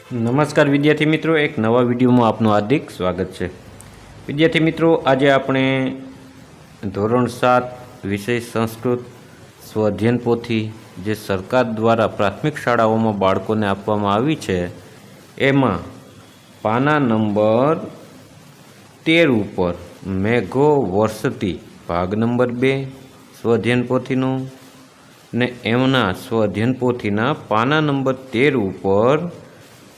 નમસ્કાર વિદ્યાર્થી મિત્રો, એક નવા વિડીયોમાં આપનું હાર્દિક સ્વાગત છે। વિદ્યાર્થી મિત્રો, આજે આપણે ધોરણ 7 વિષય સંસ્કૃત સ્વઅધ્યયન પોથી જે સરકાર દ્વારા પ્રાથમિક શાળાઓમાં બાળકોને આપવામાં આવી છે, એમાં પાના નંબર 13 ઉપર મેઘો વર્ષતી ભાગ નંબર 2 સ્વઅધ્યયન પોથીનો ને એમના સ્વઅધ્યયન પોથીના પાના નંબર 13 ઉપર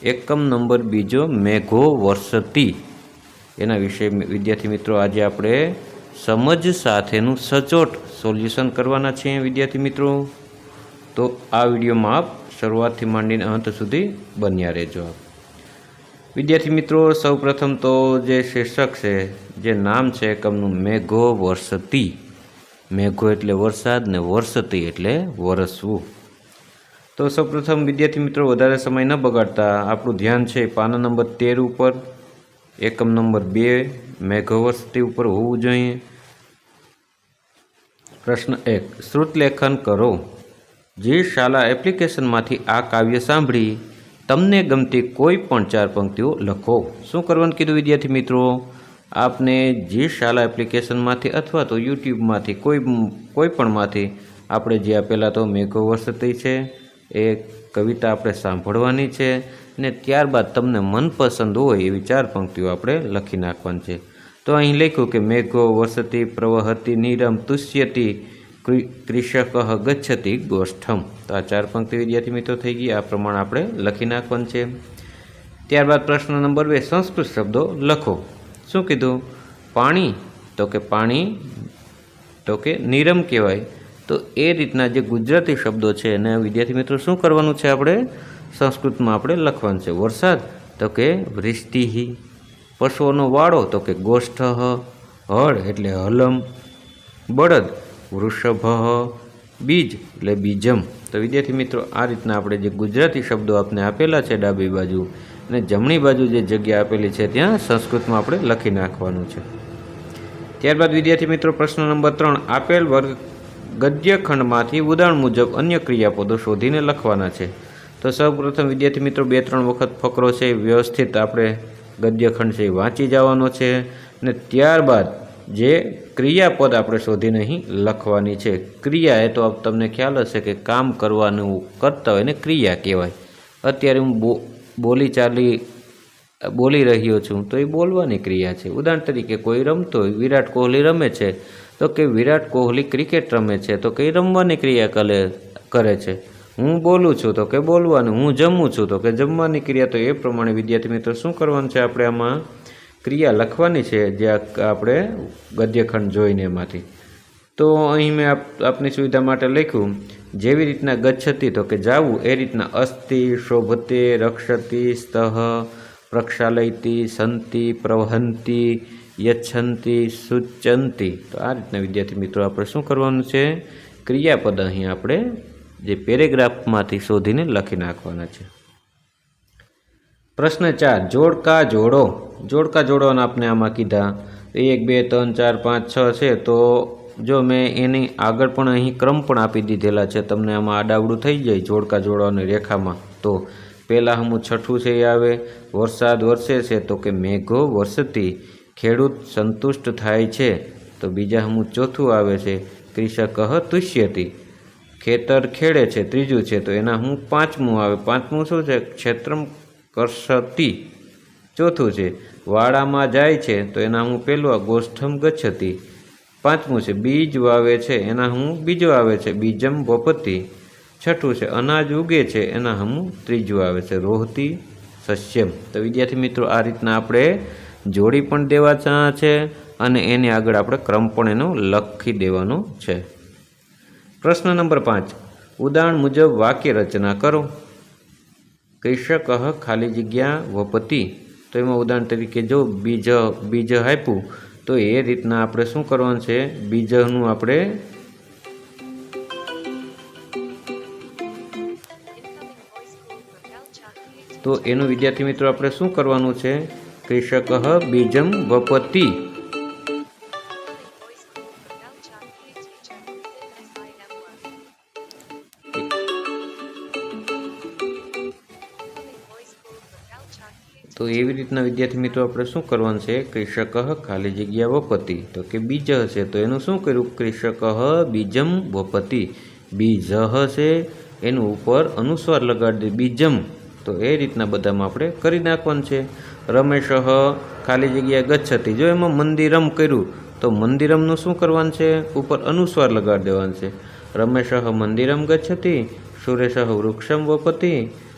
એકમ નંબર બીજો મેઘો વર્ષતી એના વિશે વિદ્યાર્થી મિત્રો આજે આપણે સમજ સાથેનું સચોટ સોલ્યુશન કરવાના છીએ। વિદ્યાર્થી મિત્રો, તો આ વિડીયોમાં આપ શરૂઆતથી માંડીને અંત સુધી બન્યા રહેજો। વિદ્યાર્થી મિત્રો, સૌપ્રથમ તો જે શીર્ષક છે, જે નામ છે એકમનું મેઘો વર્ષતી। મેઘો એટલે વરસાદ ને વર્ષતી એટલે વરસવું। તો સૌપ્રથમ વિદ્યાર્થી મિત્રો, વધારે સમય ન બગાડતા આપણું ધ્યાન છે પાના નંબર 13 ઉપર એકમ નંબર 2 મેઘવર્ષતી ઉપર હોવું જોઈએ। પ્રશ્ન 1, શ્રુતલેખન કરો। જે શાળા એપ્લિકેશનમાંથી આ કાવ્ય સાંભળી તમને ગમતી કોઈ પણ 4 પંક્તિઓ લખો। શું કરવાનું કીધું વિદ્યાર્થી મિત્રો? આપને જે શાળા એપ્લિકેશનમાંથી અથવા તો યુટ્યુબમાંથી કોઈ પણમાંથી આપણે જે પહેલાં તો મેઘવર્ષતી છે એ કવિતા આપણે સાંભળવાની છે ને ત્યારબાદ તમને મનપસંદ હોય એવી 4 પંક્તિઓ આપણે લખી નાખવાની છે। તો અહીં લખ્યું કે મેઘો વર્ષતી પ્રવહતી નીરમ તુષ્યતિ કૃષક ગચ્છતિ ગોષ્ઠમ। તો આ 4 પંક્તિ વિદ્યાર્થી મિત્રો થઈ ગઈ। આ પ્રમાણે આપણે લખી નાખવાનું છે। ત્યારબાદ પ્રશ્ન નંબર 2, સંસ્કૃત શબ્દો લખો। શું કીધું? પાણી તો કે પાણી તો કે નીરમ કહેવાય। તો એ રીતના જે ગુજરાતી શબ્દો છે એને વિદ્યાર્થી મિત્રો શું કરવાનું છે? આપણે સંસ્કૃતમાં આપણે લખવાનું છે। વરસાદ તો કે વૃષ્ટિ, પશુઓનો વાળો તો કે ગોષ્ઠ, હળ એટલે હલમ, બળદ વૃષભ, બીજ એટલે બીજમ। તો વિદ્યાર્થી મિત્રો, આ રીતના આપણે જે ગુજરાતી શબ્દો આપને આપેલા છે ડાબી બાજુ અને જમણી બાજુ જે જગ્યા આપેલી છે ત્યાં સંસ્કૃતમાં આપણે લખી નાખવાનું છે। ત્યારબાદ વિદ્યાર્થી મિત્રો, પ્રશ્ન નંબર 3, આપેલ વર્ગ ગદ્યખંડમાંથી ઉદાહરણ મુજબ અન્ય ક્રિયાપદો શોધીને લખવાના છે। તો સૌપ્રથમ વિદ્યાર્થી મિત્રો 2-3 વખત ફકરો છે વ્યવસ્થિત આપણે ગદ્યખંડ છે એ વાંચી જવાનો છે ને ત્યારબાદ જે ક્રિયાપદ આપણે શોધીને અહીં લખવાની છે। ક્રિયા એ તો તમને ખ્યાલ હશે કે કામ કરવાનું કરતા હોય ને ક્રિયા કહેવાય। અત્યારે હું બોલી રહ્યો છું તો એ બોલવાની ક્રિયા છે। ઉદાહરણ તરીકે કોઈ રમતો હોય, વિરાટ કોહલી રમે છે તો કે વિરાટ કોહલી ક્રિકેટ રમે છે તો કે રમવાની ક્રિયા કરે છે। હું બોલું છું તો કે બોલવાનું, હું જમું છું તો કે જમવાની ક્રિયા। તો એ પ્રમાણે વિદ્યાર્થી મિત્રો શું કરવાનું છે? આપણે આમાં ક્રિયા લખવાની છે જે આપણે ગદ્યખંડ જોઈને એમાંથી। તો અહીં મેં આપની સુવિધા માટે લખ્યું, જેવી રીતના ગચ્છતી તો કે જાવું, એ રીતના અસ્તિ, શોભતે, રક્ષતી, સ્તઃ, પ્રક્ષાલયતી, સંતિ, પ્રવહંતી, યચ્છંતી, સુચંતી। તો આ રીતના વિદ્યાર્થી મિત્રો આપણે શું કરવાનું છે? ક્રિયાપદ અહીં આપણે જે પેરેગ્રાફમાંથી શોધીને લખી નાખવાના છે। પ્રશ્ન 4, જોડકા જોડો। જોડકા જોડવાના આપણે આમાં કીધા 1, 2, 3, 4, 5, 6 છે। તો જો મેં એની આગળ પણ અહીં ક્રમ પણ આપી દીધેલા છે, તમને આમાં આડાવડું થઈ જાય જોડકા જોડવાની રેખામાં। તો પહેલાં હમું છઠ્ઠું છે એ આવે, વરસાદ વરસે છે તો કે મેઘો વર્ષતી, ખેડૂત સંતુષ્ટ થાય છે। તો બીજા હમું ચોથું આવે છે, કૃષક તુષ્યતિ, ખેતર ખેડે છે ત્રીજું છે। તો એના હું પાંચમું આવે, પાંચમું શું છે? ક્ષેત્રમ કર્ષતિ ચોથું છે। વાડામાં જાય છે તો એના હું પહેલું ગોષ્ઠમ ગચ્છતિ પાંચમું છે। બીજ વાવે છે એના હું બીજો આવે છે બીજમ વપતિ છઠ્ઠું છે। અનાજ ઉગે છે એના હું ત્રીજું આવે છે રોહતી સસ્યમ। તો વિદ્યાર્થી મિત્રો, આ રીતના આપણે જોડી પણ દેવાના છે અને એની આગળ આપણે ક્રમ પણ એનો લખી દેવાનો છે। પ્રશ્ન નંબર 5, ઉદાહરણ મુજબ વાક્ય રચના કરો। કૃષક ખાલી જગ્યા વપતિ। તો એમાં ઉદાહરણ તરીકે જો બીજ આપ્યું તો એ રીતના આપણે શું કરવાનું છે? બીજનું આપણે તો એનું વિદ્યાર્થી મિત્રો આપણે શું કરવાનું છે? કૃષક બીજમ વપતિ। તો એવી રીતના વિદ્યાર્થી મિત્રો આપણે શું કરવાનું છે, કૃષક ખાલી જગ્યા વપતિ, તો કે બીજ હશે તો એનું શું કર્યું, કૃષક બીજમ વપતિ, બીજ હશે એનું ઉપર અનુસ્વાર લગાડી દે બીજમ, તો એ રીતના બધામાં આપણે કરી નાખવાનું છે. રમેશ ખાલી જગ્યા ગચ્છતિ, જો એમાં મંદિરમ કર્યું તો મંદિરમનું શું કરવાનું છે, ઉપર અનુસ્વાર લગાડી દેવાનું છે. રમેશ મંદિરમ ગચ્છતિ, સુરેશ વૃક્ષમ વપતિ,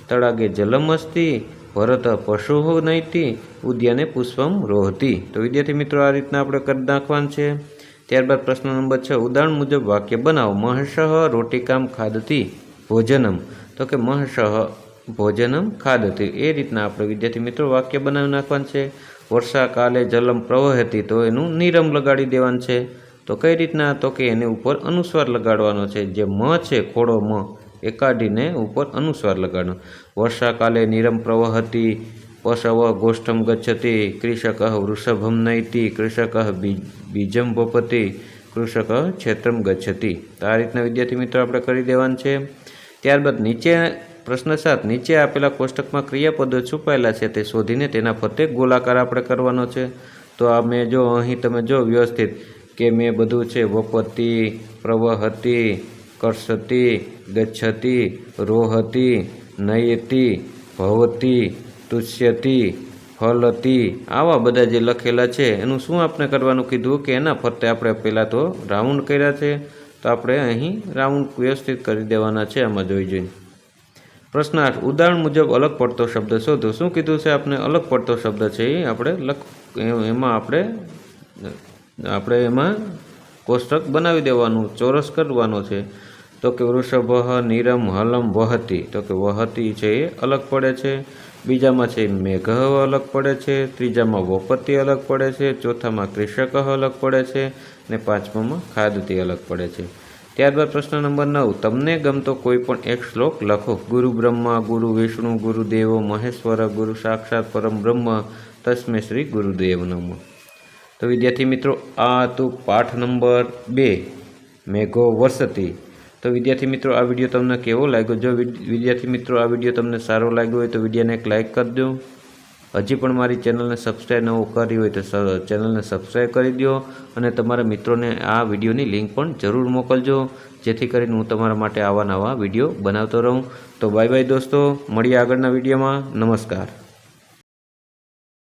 તળાગે જલમ અસ્તિ, ભરત પશુ નૈતિ, ઉદ્યાને પુષ્પમ રોહતી. તો વિદ્યાર્થી મિત્રો આ રીતના આપણે કરી નાખવાનું છે. ત્યારબાદ પ્રશ્ન નંબર 6, ઉદાહરણ મુજબ વાક્ય બનાવો. મહર્ષ રોટિકામ ખાદતી ભોજનમ, તો કે મહર્ષ ભોજનમ ખાદતી, એ રીતના આપણે વિદ્યાર્થી મિત્રો વાક્ય બનાવી નાખવાનું છે. વર્ષા કાલે જલમ પ્રવહતી, તો એનું નિરમ લગાડી દેવાનું છે. તો કઈ રીતના, તો કે એને ઉપર અનુસ્વાર લગાડવાનો છે. જે મ છે ખોડો મ એ કાઢીને ઉપર અનુસ્વાર લગાડવાનો. વર્ષા કાલે નિરમ પ્રવહતી, પશવ ગોષ્ઠમ ગચ્છતિ, કૃષક વૃષભમ નૈતિ, કૃષક બીજમ વપતિ, કૃષક ક્ષેત્રમ ગચ્છતિ. તો આ રીતના વિદ્યાર્થી મિત્રો આપણે કરી દેવાનું છે. ત્યારબાદ નીચે પ્રશ્ન 7, નીચે આપેલા કોષ્ટકમાં ક્રિયાપદો છુપાયેલા છે તે શોધીને તેના ફરતે ગોળાકાર આપણે કરવાનો છે. તો આ મેં જો અહીં તમે જો વ્યવસ્થિત કે મેં બધું છે વપતિ, પ્રવહતી, કર્ષતી, ગચ્છતી, રોહતી, નયતી, ભવતી, તુષ્યતી, ફલતી, આવા બધા જે લખેલા છે એનું શું આપણે કરવાનું કીધું કે એના ફરતે આપણે પહેલાં તો રાઉન્ડ કર્યા છે, તો આપણે અહીં રાઉન્ડ વ્યવસ્થિત કરી દેવાના છે આમાં જોઈને. પ્રશ્ન 8, ઉદાહરણ મુજબ અલગ પડતો શબ્દ શોધો. શું કીધું છે આપણે, અલગ પડતો શબ્દ છે એ આપણે એમાં આપણે એમાં કોષ્ટક બનાવી દેવાનું, ચોરસ કરવાનો છે. તો કે વૃષભ નિરમ હલમ વહતી, તો કે વહતી છે એ અલગ પડે છે. બીજામાં છે મેઘ અલગ પડે છે. ત્રીજામાં વપતિ અલગ પડે છે. ચોથામાં કૃષક અલગ પડે છે. ને પાંચમામાં ખાદતી અલગ પડે છે. ત્યારબાદ પ્રશ્ન નંબર 9, તમને ગમતો કોઈ પણ એક શ્લોક લખો. ગુરુ બ્રહ્મા ગુરુ વિષ્ણુ ગુરુ દેવો મહેશ્વર ગુરુ સાક્ષાત પરમ બ્રહ્મ તસ્મે શ્રી ગુરુદેવ નમઃ. તો વિદ્યાર્થી મિત્રો આ હતું પાઠ નંબર 2 મેઘો વર્ષતી. તો વિદ્યાર્થી મિત્રો આ વિડીયો તમને કેવો લાગ્યો? જો વિદ્યાર્થી મિત્રો આ વિડીયો તમને સારો લાગ્યો હોય તો વિડીયોને એક લાઇક કરી દો. હજી પણ મારી ચેનલને સબસ્ક્રાઈબ ન કરી હોય તો ચેનલને સબસ્ક્રાઈબ કરી દો અને તમારા મિત્રોને આ વિડીયોની લિંક પણ જરૂર મોકલજો, જેથી કરીને હું તમારા માટે આવા નવા વિડીયો બનાવતો રહું. તો બાય બાય દોસ્તો, મળીએ આગળના વિડીયોમાં. નમસ્કાર.